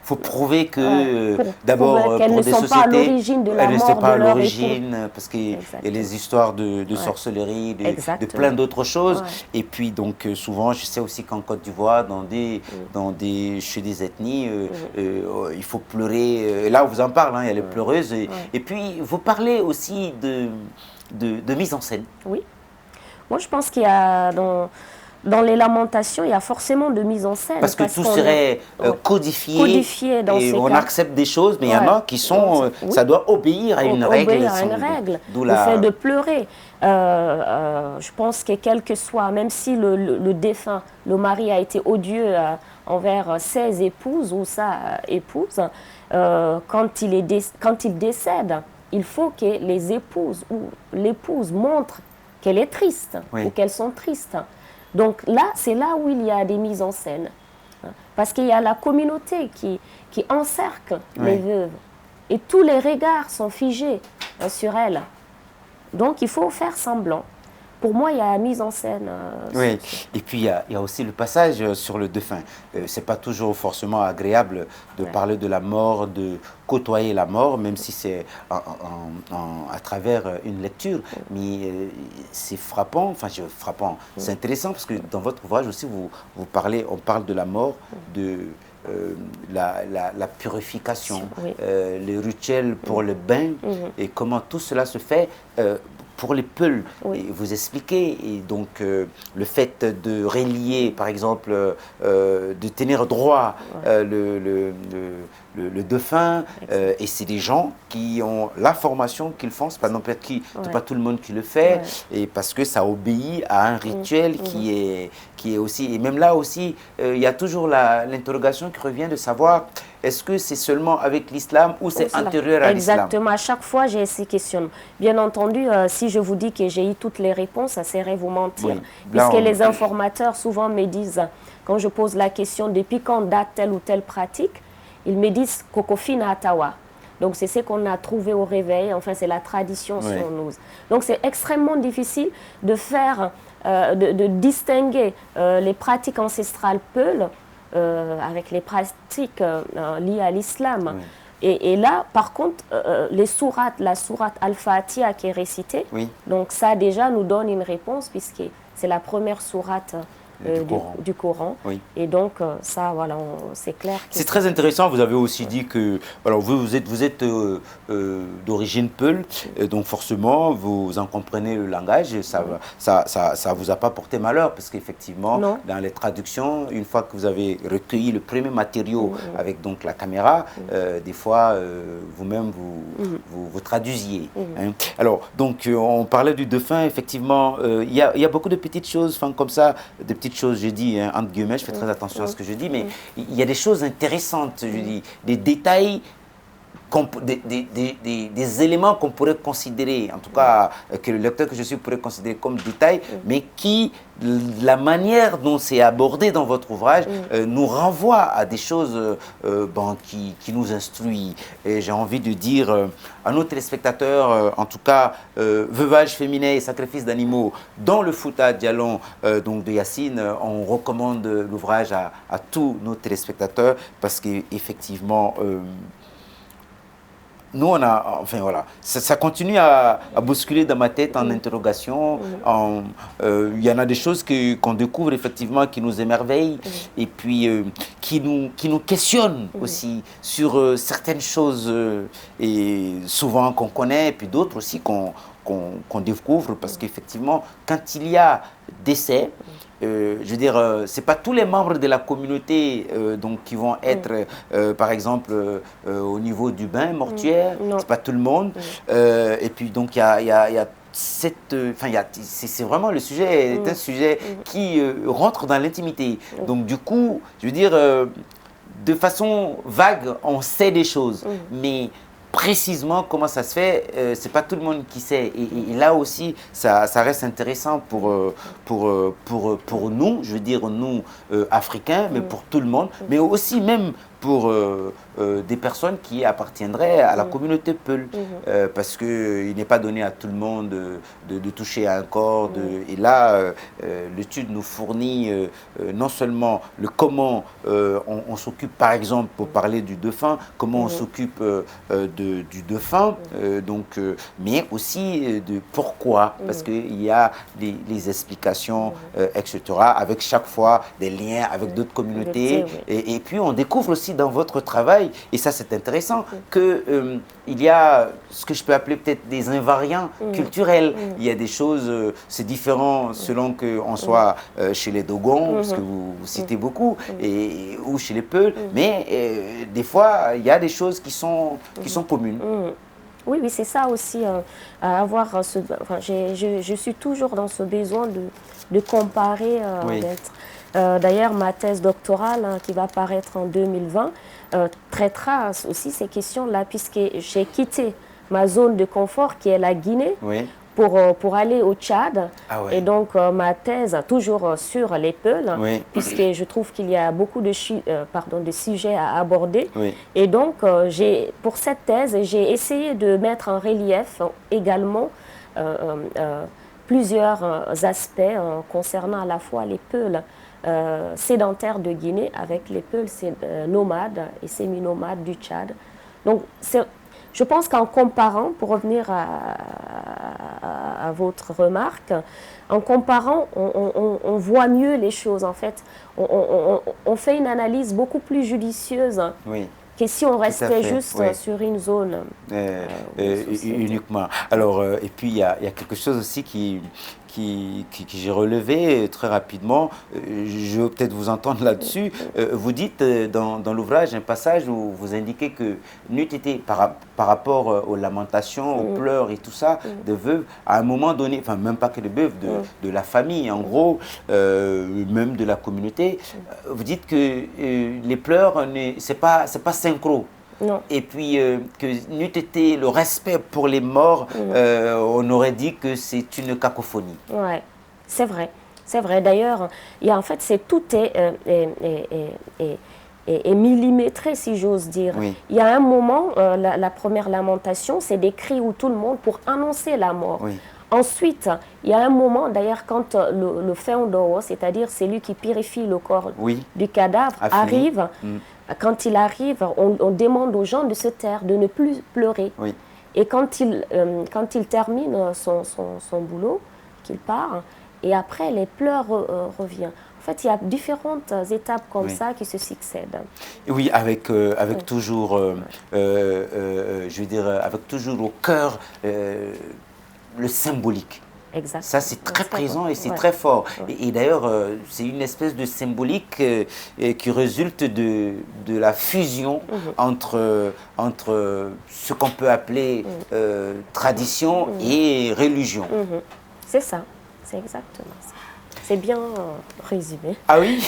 faut prouver que, d'abord, pour des sociétés, pas à l'origine de la mort pas à de leur l'origine, parce qu'il y a les histoires de sorcellerie, de plein d'autres choses. Et puis, donc, souvent, je sais aussi qu'en Côte d'Ivoire, chez des ethnies, il faut pleurer. Là, on vous en parle, hein, il y a les pleureuses. Et puis, vous parlez aussi de mise en scène. Oui. Moi, je pense qu'il y a dans les lamentations, il y a forcément de mise en scène. Parce que tout serait codifié dans et ces on cas. accepte des choses, mais il y en a qui sont... ça doit obéir à une règle. Obéir à une règle. Le fait de pleurer. Je pense que quel que soit, même si le défunt, le mari a été odieux envers ses épouses ou sa épouse, quand il décède, il faut que les épouses ou l'épouse montrent qu'elle est triste ou qu'elles sont tristes. Donc là, c'est là où il y a des mises en scène. Parce qu'il y a la communauté qui encercle les veuves. Et tous les regards sont figés sur elles. Donc il faut faire semblant. Pour moi, il y a la mise en scène. Oui, et puis il y a aussi le passage sur le défunt. Ce n'est pas toujours forcément agréable de parler de la mort, de côtoyer la mort, même si c'est à travers une lecture. Mais c'est frappant, c'est intéressant parce que dans votre ouvrage aussi, on parle de la mort, de la purification, les rituels pour le bain et comment tout cela se fait. Pour les Peuls, et vous expliquez, et donc le fait de relier, par exemple, de tenir droit le défunt, et c'est des gens qui ont la formation qu'ils font, c'est pas non plus pas tout le monde qui le fait, et parce que ça obéit à un rituel qui est aussi, et même là aussi, il y a toujours l'interrogation qui revient de savoir est-ce que c'est seulement avec l'islam ou c'est antérieur à l'islam? Exactement, à chaque fois j'ai ces questions. Bien entendu, si je vous dis que j'ai eu toutes les réponses, ça serait vous mentir. Puisque les informateurs souvent me disent, quand je pose la question depuis quand date telle ou telle pratique, ils me disent Kokofina Atawa. Donc c'est ce qu'on a trouvé au réveil, enfin c'est la tradition sur nous. Donc c'est extrêmement difficile de faire, de distinguer les pratiques ancestrales Peuls avec les pratiques liées à l'islam. Et là, par contre, la sourate Al-Fatiha qui est récitée, donc ça déjà nous donne une réponse puisque c'est la première sourate du Coran. Et donc, ça, voilà, c'est clair. C'est très intéressant. Vous avez aussi dit que alors vous êtes d'origine Peul, donc forcément, vous en comprenez le langage. Ça vous a pas porté malheur, parce qu'effectivement, dans les traductions, une fois que vous avez recueilli le premier matériau avec donc la caméra, des fois, vous-même, vous traduisiez. Hein. Alors, donc, on parlait du défunt, effectivement, il y a beaucoup de petites choses, comme ça, des petites choses, je dis, hein, entre guillemets, je fais très attention à ce que je dis, mais il y a des choses intéressantes, je dis, des détails, des éléments qu'on pourrait considérer, en tout cas, que le lecteur que je suis pourrait considérer comme détails, mais qui, la manière dont c'est abordé dans votre ouvrage, nous renvoie à des choses qui nous instruisent. Et j'ai envie de dire à nos téléspectateurs, en tout cas, veuvage féminin et sacrifice d'animaux dans le Fouta Djallon donc de Yacine, on recommande l'ouvrage à tous nos téléspectateurs parce qu'effectivement, nous, ça continue à bousculer dans ma tête en interrogation. Il y en a des choses qu'on découvre effectivement qui nous émerveillent et puis qui nous questionnent aussi sur certaines choses et souvent qu'on connaît et puis d'autres aussi qu'on découvre parce qu'effectivement, quand il y a décès, je veux dire, c'est pas tous les membres de la communauté donc qui vont être, par exemple, au niveau du bain mortuaire. C'est pas tout le monde. Et puis donc il y a c'est vraiment le sujet est un sujet qui rentre dans l'intimité. Donc du coup, je veux dire, de façon vague, on sait des choses, mais précisément comment ça se fait, c'est pas tout le monde qui sait. Et là aussi, ça reste intéressant pour nous, je veux dire nous Africains, mais pour tout le monde, mais aussi même pour des personnes qui appartiendraient à la communauté Peul. Parce qu'il n'est pas donné à tout le monde de toucher à un corps. Et là, l'étude nous fournit non seulement le comment on s'occupe, par exemple, pour parler du défunt, comment on s'occupe du défunt, mais aussi de pourquoi, parce qu'il y a les explications, etc., avec chaque fois des liens avec d'autres communautés. Et puis, on découvre aussi dans votre travail, et ça c'est intéressant, que il y a ce que je peux appeler peut-être des invariants culturels. Il y a des choses, c'est différent selon qu'on soit chez les Dogons, parce que vous citez beaucoup, ou chez les Peuls, mais des fois, il y a des choses qui sont communes. Oui, oui, c'est ça aussi, je suis toujours dans ce besoin de comparer. D'ailleurs, ma thèse doctorale, qui va paraître en 2020, traitera aussi ces questions-là, puisque j'ai quitté ma zone de confort, qui est la Guinée, pour aller au Tchad. Et donc, ma thèse, toujours sur les Peuls, puisque je trouve qu'il y a beaucoup de sujets à aborder. Et donc, pour cette thèse, j'ai essayé de mettre en relief également plusieurs aspects concernant à la fois les Peuls sédentaires de Guinée avec les Peuls nomades et semi-nomades du Tchad. Donc, je pense qu'en comparant, pour revenir à votre remarque, en comparant, on voit mieux les choses en fait. On fait une analyse beaucoup plus judicieuse que si on restait juste sur une zone. Uniquement. Alors, et puis il y a quelque chose aussi que j'ai relevé très rapidement. Je veux peut-être vous entendre là-dessus. Vous dites dans l'ouvrage un passage où vous indiquez que n'eût été par rapport aux lamentations, aux pleurs et tout ça, de veuves, à un moment donné, enfin même pas que de veuves, de la famille en gros, même de la communauté, vous dites que les pleurs, c'est pas synchro. Non. Et puis, que n'eût été le respect pour les morts, on aurait dit que c'est une cacophonie. Oui, c'est vrai. C'est vrai. D'ailleurs, en fait, tout est millimétré, si j'ose dire. Il y a un moment, la première lamentation, c'est des cris où tout le monde pour annoncer la mort. Ensuite, il y a un moment, d'ailleurs, quand le Feondoro, c'est-à-dire celui qui purifie le corps du cadavre, arrive. Quand il arrive, on demande aux gens de se taire, de ne plus pleurer. Et quand il termine son boulot, qu'il part, et après les pleurs reviennent. En fait, il y a différentes étapes comme ça qui se succèdent. Oui, avec toujours, je veux dire, avec toujours au cœur le symbolique. Exact. Ça, c'est très présent et c'est très fort. Et d'ailleurs, c'est une espèce de symbolique qui résulte de la fusion entre ce qu'on peut appeler tradition et religion. C'est ça, c'est exactement ça. C'est bien résumé. Ah oui.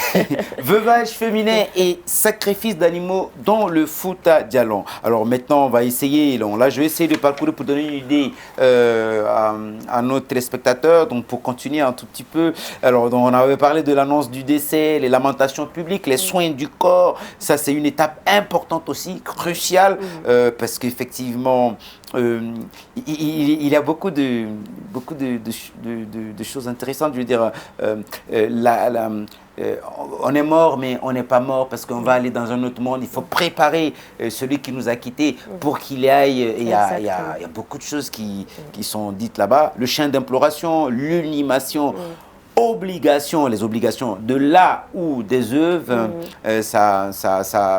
Veuvage féminin et sacrifice d'animaux dans le Fouta Djallon. Alors maintenant, on va essayer, là je vais essayer de parcourir pour donner une idée à nos téléspectateurs, donc pour continuer un tout petit peu. Alors on avait parlé de l'annonce du décès, les lamentations publiques, les soins du corps. Ça c'est une étape importante aussi, cruciale, parce qu'effectivement, il y a beaucoup de choses intéressantes. Je veux dire, on est mort, mais on n'est pas mort parce qu'on va aller dans un autre monde. Il faut préparer celui qui nous a quittés pour qu'il y aille. Et il y a beaucoup de choses qui sont dites là-bas. Le chant d'imploration, l'unimation. Les obligations de là ou des œuvres,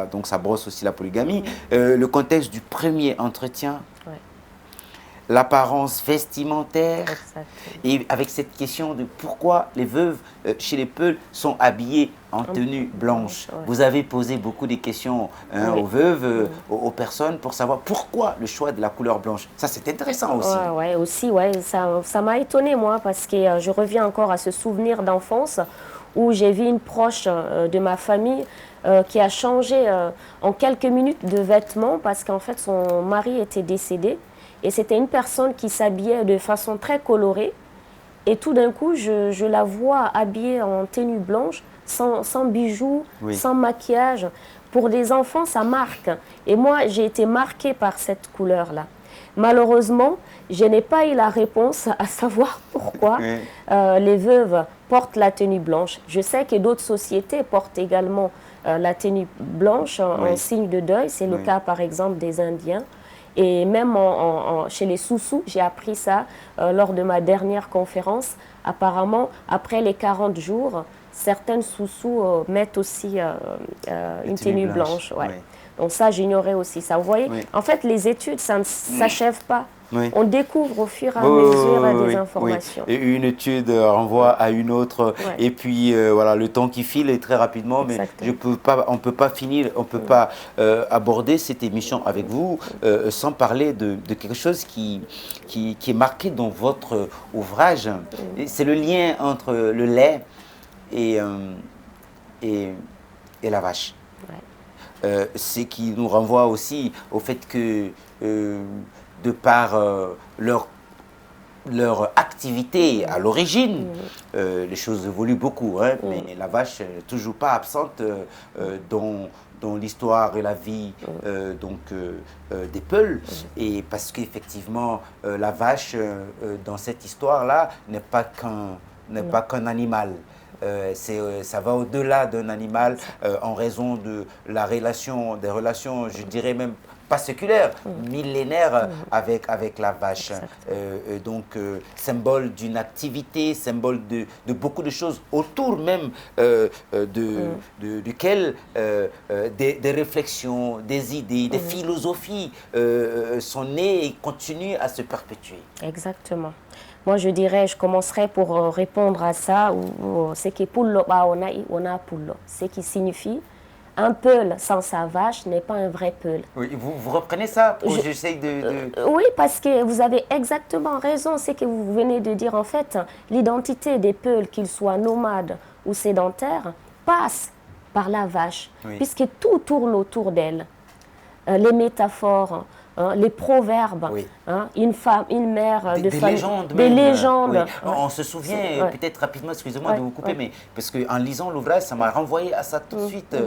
donc ça brosse aussi la polygamie. Le contexte du premier entretien, l'apparence vestimentaire, et avec cette question de pourquoi les veuves chez les Peuls sont habillées en tenue blanche. Vous avez posé beaucoup de questions aux veuves, aux personnes, pour savoir pourquoi le choix de la couleur blanche. Ça, c'est intéressant aussi. Ça m'a étonnée, moi, parce que je reviens encore à ce souvenir d'enfance où j'ai vu une proche de ma famille qui a changé en quelques minutes de vêtements parce qu'en fait, son mari était décédé. Et c'était une personne qui s'habillait de façon très colorée. Et tout d'un coup, je la vois habillée en tenue blanche, sans bijoux, sans maquillage. pour des enfants, ça marque. Et moi, j'ai été marquée par cette couleur-là. Malheureusement, je n'ai pas eu la réponse à savoir pourquoi les veuves portent la tenue blanche. Je sais que d'autres sociétés portent également la tenue blanche en signe de deuil. C'est le cas, par exemple, des Indiens. Et même chez les Soussous, j'ai appris ça lors de ma dernière conférence. Apparemment, après les 40 jours, certaines Soussous mettent aussi une tenue blanche. Ouais. Donc ça, j'ignorais aussi ça. Vous voyez, en fait, les études, ça ne s'achève pas. On découvre au fur et à mesure des informations. Et une étude renvoie à une autre. Et puis, voilà, le temps qui file est très rapidement. Mais on ne peut pas finir, on ne peut pas aborder cette émission avec vous sans parler de quelque chose qui est marqué dans votre ouvrage. C'est le lien entre le lait et la vache. Ce qui nous renvoie aussi au fait que, de par leur activité à l'origine, les choses évoluent beaucoup, hein, mais la vache n'est toujours pas absente dans l'histoire et la vie des Peuls. Et parce qu'effectivement, la vache, dans cette histoire-là, n'est pas qu'un animal. Ça va au-delà d'un animal en raison de des relations, je dirais même pas séculaires, millénaires avec la vache. Donc, symbole d'une activité, symbole de beaucoup de choses autour même duquel des réflexions, des idées, des philosophies sont nées et continuent à se perpétuer. Exactement. Moi, je dirais, je commencerai pour répondre à ça, c'est que pullo on a pullo, ce qui signifie un peul sans sa vache n'est pas un vrai peul. Oui, vous reprenez ça pour que j'essaye de... Oui, parce que vous avez exactement raison, c'est que vous venez de dire en fait, l'identité des peuls, qu'ils soient nomades ou sédentaires, passe par la vache, puisque tout tourne autour d'elle. Les métaphores, les proverbes, une femme, une mère, des légendes. Des légendes. On se souvient, peut-être rapidement, excusez-moi de vous couper, mais parce qu'en lisant l'ouvrage, ça m'a renvoyé à ça tout de suite.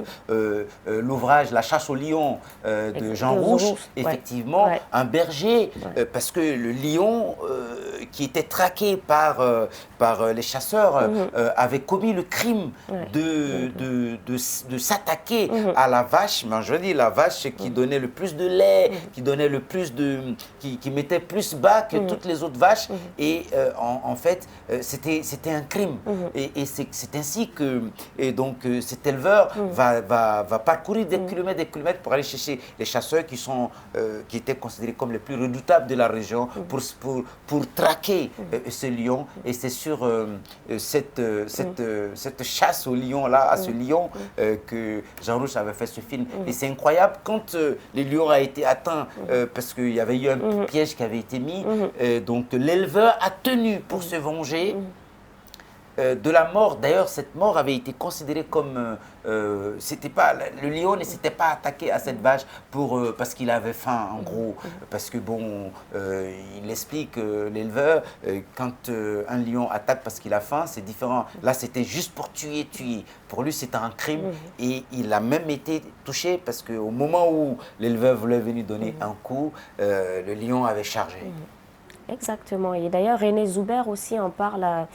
L'ouvrage La chasse au lion de Jean Rouch, effectivement, un berger, parce que le lion qui était traqué par les chasseurs avait commis le crime de s'attaquer à la vache, mais je dis la vache qui donnait le plus de lait, qui donnait le plus qui mettait plus bas que toutes les autres vaches, et en fait c'était un crime, et c'est ainsi que cet éleveur va parcourir des kilomètres pour aller chercher les chasseurs qui étaient considérés comme les plus redoutables de la région pour traquer ce lion. Et c'est sur cette chasse au lion là, à ce lion, que Jean Rouch avait fait ce film. Et c'est incroyable quand le lion a été atteint, parce qu'il y avait eu un piège qui avait été mis, donc l'éleveur a tenu pour se venger de la mort. D'ailleurs, cette mort avait été considérée comme... le lion ne s'était pas attaqué à cette vache parce qu'il avait faim, en gros. Parce que, bon, il explique, l'éleveur, quand un lion attaque parce qu'il a faim, c'est différent. Là, c'était juste pour tuer. Pour lui, c'était un crime. Et il a même été touché parce qu'au moment où l'éleveur voulait venir donner un coup, le lion avait chargé. Exactement. Et d'ailleurs, René Zuber aussi en parle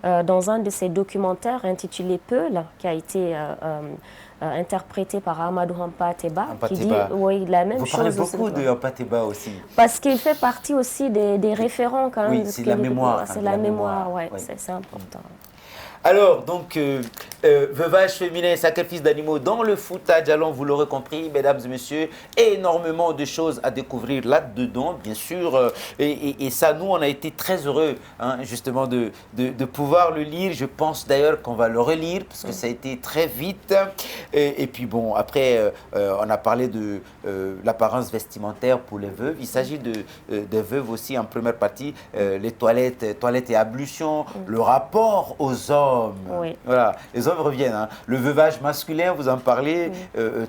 dans un de ses documentaires intitulé Peul, qui a été interprété par Amadou Hampateba, qui dit la même chose. Vous parlez beaucoup de Hampateba aussi. Parce qu'il fait partie aussi des référents quand même. Oui, c'est la mémoire. C'est la mémoire, c'est important. Alors, donc, veuvage féminin et sacrifice d'animaux dans le Fouta Djallon, vous l'aurez compris, mesdames et messieurs, énormément de choses à découvrir là-dedans, bien sûr. Et ça, nous, on a été très heureux, hein, justement, de pouvoir le lire. Je pense d'ailleurs qu'on va le relire, parce que ça a été très vite. Et puis, bon, après, on a parlé de l'apparence vestimentaire pour les veuves. Il s'agit des veuves aussi, en première partie, les toilettes et ablutions, le rapport aux hommes, hommes. Oui. Voilà, les hommes reviennent. Hein. Le veuvage masculin, vous en parlez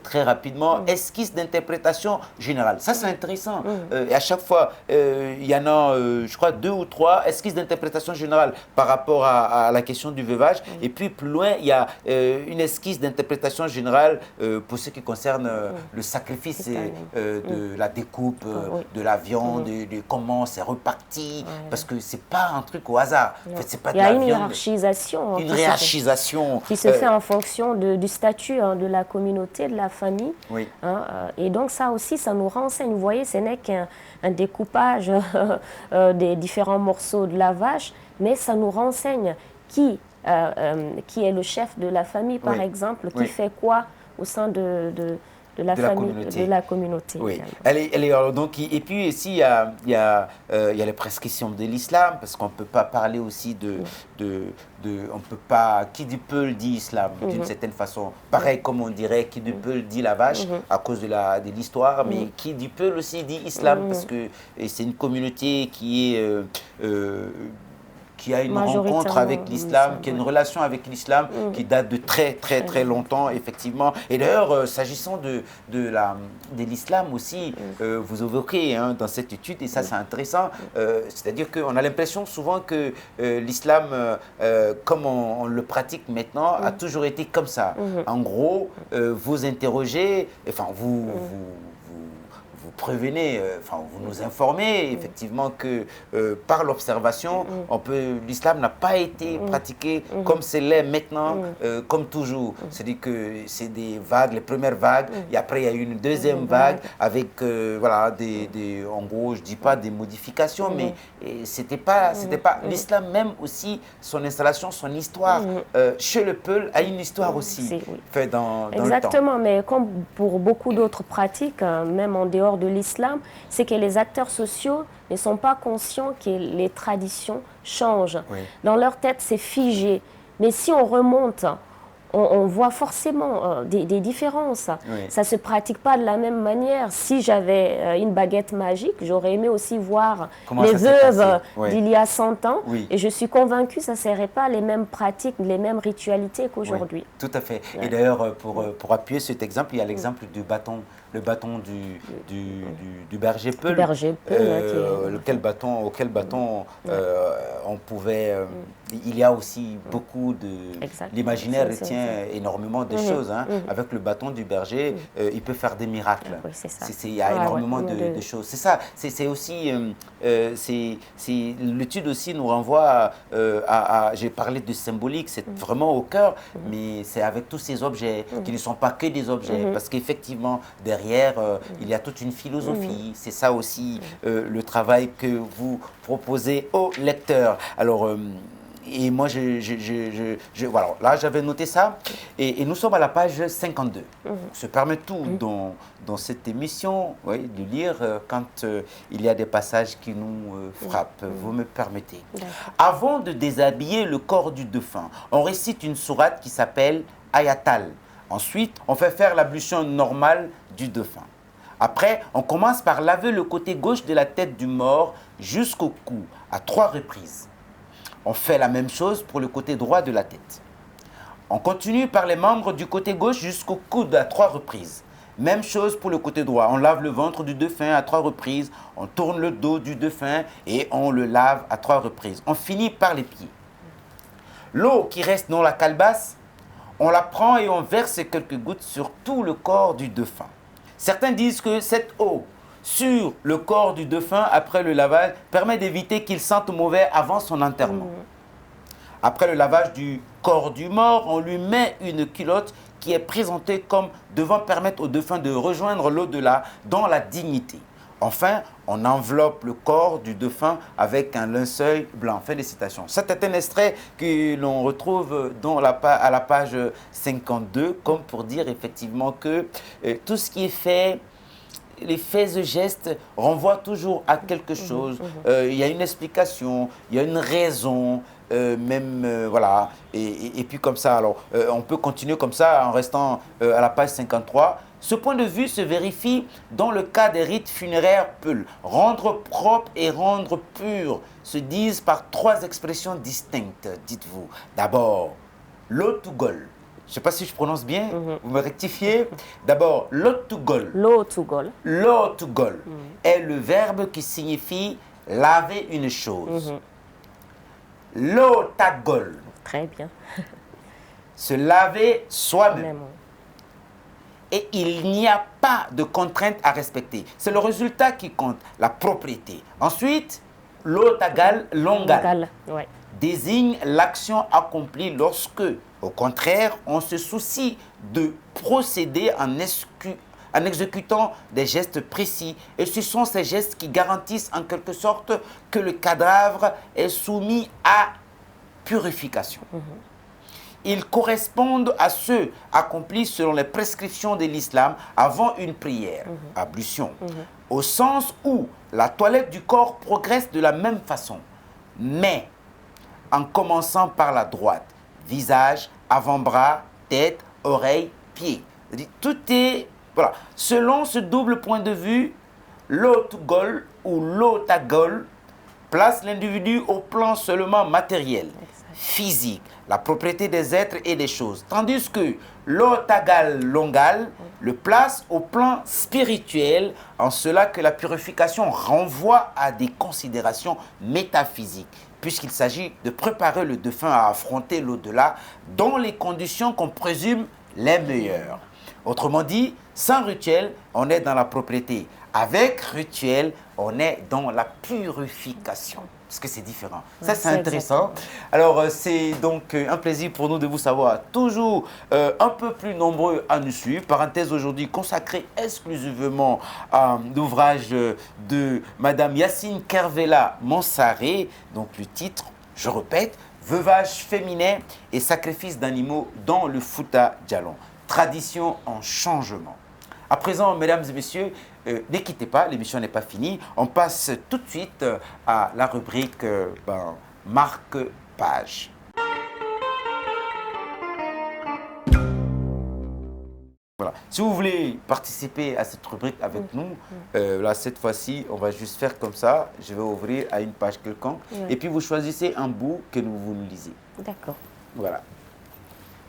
très rapidement. Esquisse d'interprétation générale. Ça, c'est intéressant. Et à chaque fois, il y en a, je crois, 2 ou 3 esquisses d'interprétation générale par rapport à la question du veuvage. Et puis, plus loin, il y a une esquisse d'interprétation générale pour ce qui concerne le sacrifice de la découpe de la viande, de comment c'est reparti. Parce que c'est pas un truc au hasard. En fait, c'est pas il y a une hiérarchisation. Une hiérarchisation. Qui se fait en fonction du statut de la communauté, de la famille. Oui. Et donc ça aussi, ça nous renseigne. Vous voyez, ce n'est qu'un découpage des différents morceaux de la vache, mais ça nous renseigne qui est le chef de la famille, par exemple, qui fait quoi au sein de la famille, de la communauté. Oui. Donc, et puis ici, il y a les prescriptions de l'islam, parce qu'on ne peut pas parler aussi on peut pas, qui du peul dit islam, d'une certaine façon. Pareil comme on dirait qui du peul dit la vache, à cause de l'histoire, mais qui du peul aussi dit islam, parce que c'est une communauté qui a une rencontre avec l'islam, qui a une relation avec l'islam qui date de très longtemps, effectivement. Et d'ailleurs, s'agissant de l'islam aussi, vous évoquez dans cette étude, et ça c'est intéressant, c'est-à-dire qu'on a l'impression souvent que l'islam, comme on le pratique maintenant, a toujours été comme ça. En gros, vous interrogez, enfin vous prévenez, vous nous informez effectivement que par l'observation, l'islam n'a pas été pratiqué comme c'est l'est maintenant, comme toujours. C'est-à-dire que c'est des vagues, les premières vagues, et après il y a eu une deuxième vague avec, voilà, en gros, je ne dis pas des modifications, mais c'était pas l'islam même aussi, son installation, son histoire, chez le Peul a une histoire aussi, fait dans le temps. Exactement, mais comme pour beaucoup d'autres pratiques, même en dehors de l'islam, c'est que les acteurs sociaux ne sont pas conscients que les traditions changent. Dans leur tête, c'est figé. Mais si on remonte, on voit forcément des différences. Ça ne se pratique pas de la même manière. Si j'avais une baguette magique, j'aurais aimé aussi voir les veuves d'il y a 100 ans. Et je suis convaincue que ça ne serait pas les mêmes pratiques, les mêmes ritualités qu'aujourd'hui. Tout à fait. Et d'ailleurs, pour appuyer cet exemple, il y a l'exemple du bâton. Le bâton du berger Peul, auquel bâton on pouvait... il y a aussi beaucoup de... L'imaginaire retient énormément de choses. Avec le bâton du berger, il peut faire des miracles. Il y a énormément de choses. C'est ça. C'est aussi... l'étude aussi nous renvoie à j'ai parlé de symbolique, c'est vraiment au cœur, mais c'est avec tous ces objets qui ne sont pas que des objets, parce qu'effectivement, derrière, il y a toute une philosophie. C'est ça aussi le travail que vous proposez aux lecteurs. Alors, et moi, voilà, là, j'avais noté ça. Et nous sommes à la page 52. On se permet tout dans cette émission de lire quand il y a des passages qui nous frappent. Vous me permettez. Avant de déshabiller le corps du défunt, on récite une sourate qui s'appelle Ayatal. Ensuite, on fait faire l'ablution normale du défunt. Après, on commence par laver le côté gauche de la tête du mort jusqu'au cou, à 3 reprises. On fait la même chose pour le côté droit de la tête. On continue par les membres du côté gauche jusqu'au coude à 3 reprises. Même chose pour le côté droit. On lave le ventre du défunt à 3 reprises. On tourne le dos du défunt et on le lave à 3 reprises. On finit par les pieds. L'eau qui reste dans la calebasse, on la prend et on verse quelques gouttes sur tout le corps du défunt. Certains disent que cette eau sur le corps du défunt après le lavage permet d'éviter qu'il sente mauvais avant son enterrement. Après le lavage du corps du mort, on lui met une culotte qui est présentée comme devant permettre au défunt de rejoindre l'au-delà dans la dignité. Enfin, on enveloppe le corps du défunt avec un linceul blanc. Fin de citation. C'est un extrait que l'on retrouve à la page 52, comme pour dire effectivement que tout ce qui est fait, les faits et gestes renvoient toujours à quelque chose. Il y a une explication, il y a une raison, voilà. Et puis comme ça, alors, on peut continuer comme ça en restant à la page 53. Ce point de vue se vérifie dans le cas des rites funéraires Peul. Rendre propre et rendre pur se disent par 3 expressions distinctes, dites-vous. D'abord, lotugol. Je ne sais pas si je prononce bien, vous me rectifiez. D'abord, lotugol. Lotugol. Lotugol est le verbe qui signifie laver une chose. Lotagol. Très bien. Se laver soi-même. Et il n'y a pas de contrainte à respecter. C'est le résultat qui compte, la propriété. Ensuite, lotagal, longal, désigne l'action accomplie lorsque, au contraire, on se soucie de procéder en exécutant des gestes précis. Et ce sont ces gestes qui garantissent en quelque sorte que le cadavre est soumis à purification. Ils correspondent à ceux accomplis selon les prescriptions de l'islam avant une prière, ablution, au sens où la toilette du corps progresse de la même façon, mais en commençant par la droite, visage, avant-bras, tête, oreille, pied. Tout est, voilà. Selon ce double point de vue, l'otugol ou l'otagol place l'individu au plan seulement matériel, physique, la propriété des êtres et des choses. Tandis que l'otagal longal le place au plan spirituel, en cela que la purification renvoie à des considérations métaphysiques, puisqu'il s'agit de préparer le défunt à affronter l'au-delà dans les conditions qu'on présume les meilleures. Autrement dit, sans rituel, on est dans la propriété. Avec rituel, on est dans la purification. Parce que c'est différent. Ça, c'est intéressant. Alors, c'est donc un plaisir pour nous de vous savoir toujours un peu plus nombreux à nous suivre. Parenthèse aujourd'hui consacrée exclusivement à l'ouvrage de Madame Yacine Kervela Mansaré. Donc, le titre, je répète, Veuvage féminin et sacrifice d'animaux dans le Fouta Djallon. Tradition en changement. À présent, mesdames et messieurs, ne quittez pas, l'émission n'est pas finie. On passe tout de suite à la rubrique marque-page. Voilà. Si vous voulez participer à cette rubrique avec nous, là, cette fois-ci, on va juste faire comme ça. Je vais ouvrir à une page quelconque. Et puis, vous choisissez un bout que vous nous lisez. D'accord. Voilà.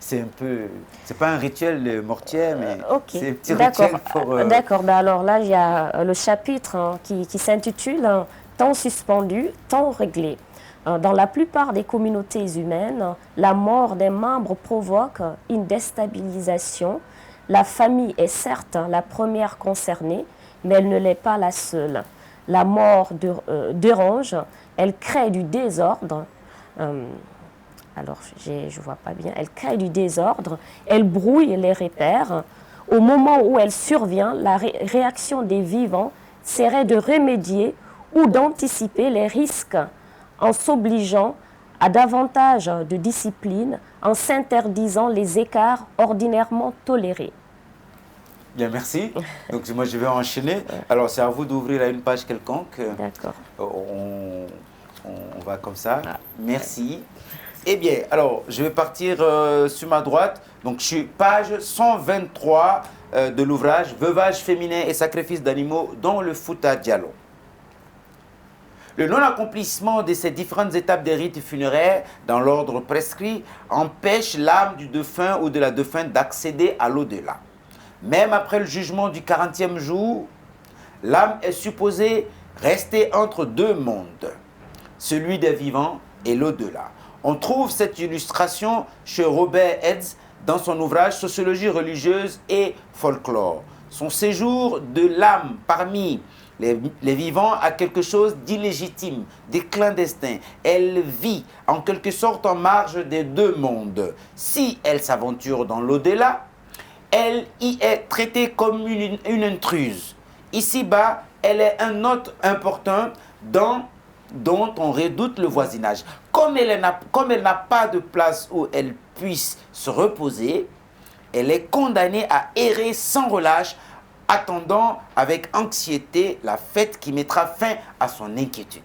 C'est un peu, c'est pas un rituel mortier, mais c'est un petit D'accord. rituel pour... D'accord, ben alors là, il y a le chapitre qui s'intitule « Temps suspendu, temps réglé ». Dans la plupart des communautés humaines, la mort des membres provoque une déstabilisation. La famille est certes la première concernée, mais elle ne l'est pas la seule. La mort dérange, elle crée du désordre. Alors, je ne vois pas bien. Elle crée du désordre, elle brouille les repères. Au moment où elle survient, la réaction des vivants serait de remédier ou d'anticiper les risques en s'obligeant à davantage de discipline, en s'interdisant les écarts ordinairement tolérés. Bien, merci. Donc, moi, je vais enchaîner. Alors, c'est à vous d'ouvrir à une page quelconque. D'accord. On va comme ça. Merci. Eh bien, alors, je vais partir sur ma droite. Donc, je suis page 123 de l'ouvrage « Veuvage féminin et sacrifice d'animaux dans le Fouta Djallon ». Le non-accomplissement de ces différentes étapes des rites funéraires dans l'ordre prescrit empêche l'âme du défunt ou de la défunte d'accéder à l'au-delà. Même après le jugement du 40e jour, l'âme est supposée rester entre deux mondes, celui des vivants et l'au-delà. On trouve cette illustration chez Robert Hetz dans son ouvrage « Sociologie religieuse et folklore ». Son séjour de l'âme parmi les vivants a quelque chose d'illégitime, de clandestin. Elle vit en quelque sorte en marge des deux mondes. Si elle s'aventure dans l'au-delà, elle y est traitée comme une intruse. Ici-bas, elle est un hôte important dont on redoute le voisinage. Comme elle n'a pas de place où elle puisse se reposer, elle est condamnée à errer sans relâche, attendant avec anxiété la fête qui mettra fin à son inquiétude.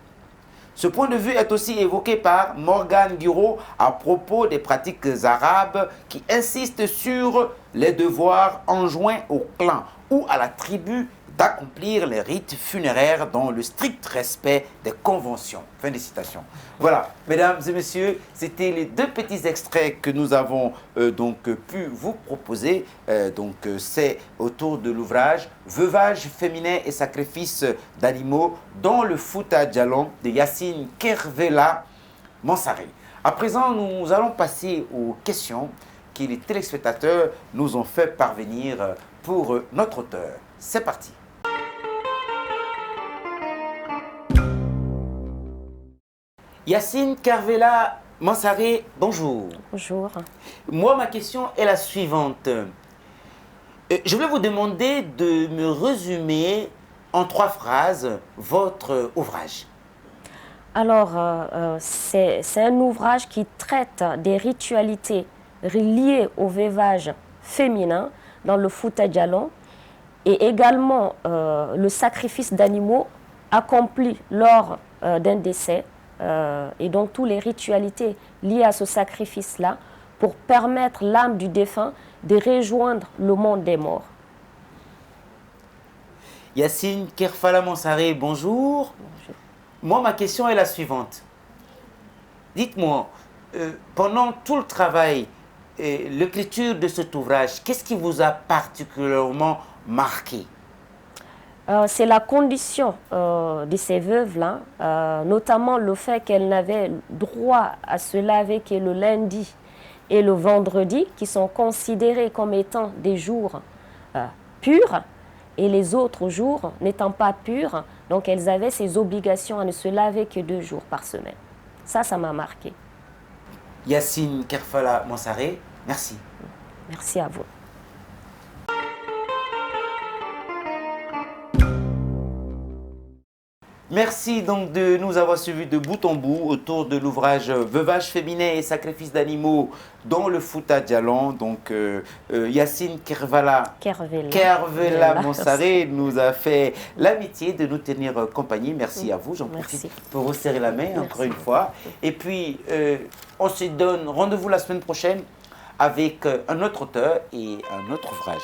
Ce point de vue est aussi évoqué par Morgan Guiraud à propos des pratiques arabes qui insistent sur les devoirs enjoints au clan ou à la tribu d'accomplir les rites funéraires dans le strict respect des conventions. Fin de citation. Voilà, mesdames et messieurs, c'était les deux petits extraits que nous avons pu vous proposer. C'est autour de l'ouvrage Veuvage féminin et sacrifice d'animaux dans le Fouta Djallon de Yacine Kervela Mansaré. À présent, nous allons passer aux questions que les téléspectateurs nous ont fait parvenir pour notre auteur. C'est parti. Yacine Kervela Mansaré, bonjour. Bonjour. Moi, ma question est la suivante. Je voulais vous demander de me résumer en 3 phrases votre ouvrage. Alors, c'est un ouvrage qui traite des ritualités liées au veuvage féminin dans le Fouta Djallon et également le sacrifice d'animaux accompli lors d'un décès. Et donc, toutes les ritualités liées à ce sacrifice-là pour permettre l'âme du défunt de rejoindre le monde des morts. Yacine Kervela Mansaré, bonjour. Bonjour. Moi, ma question est la suivante. Dites-moi, pendant tout le travail, l'écriture de cet ouvrage, qu'est-ce qui vous a particulièrement marqué? C'est la condition de ces veuves-là, notamment le fait qu'elles n'avaient droit à se laver que le lundi et le vendredi, qui sont considérés comme étant des jours purs, et les autres jours n'étant pas purs, donc elles avaient ces obligations à ne se laver que 2 jours par semaine. Ça m'a marqué. Yacine Kervela Mansaré, merci. Merci à vous. Merci donc de nous avoir suivis de bout en bout autour de l'ouvrage Veuvage féminin et sacrifice d'animaux dans le Fouta Djallon. Donc Yacine Kervela Mansaré nous a fait l'amitié de nous tenir compagnie. Merci à vous. J'en profite pour vous serrer la main encore une fois. Et puis on se donne rendez-vous la semaine prochaine avec un autre auteur et un autre ouvrage.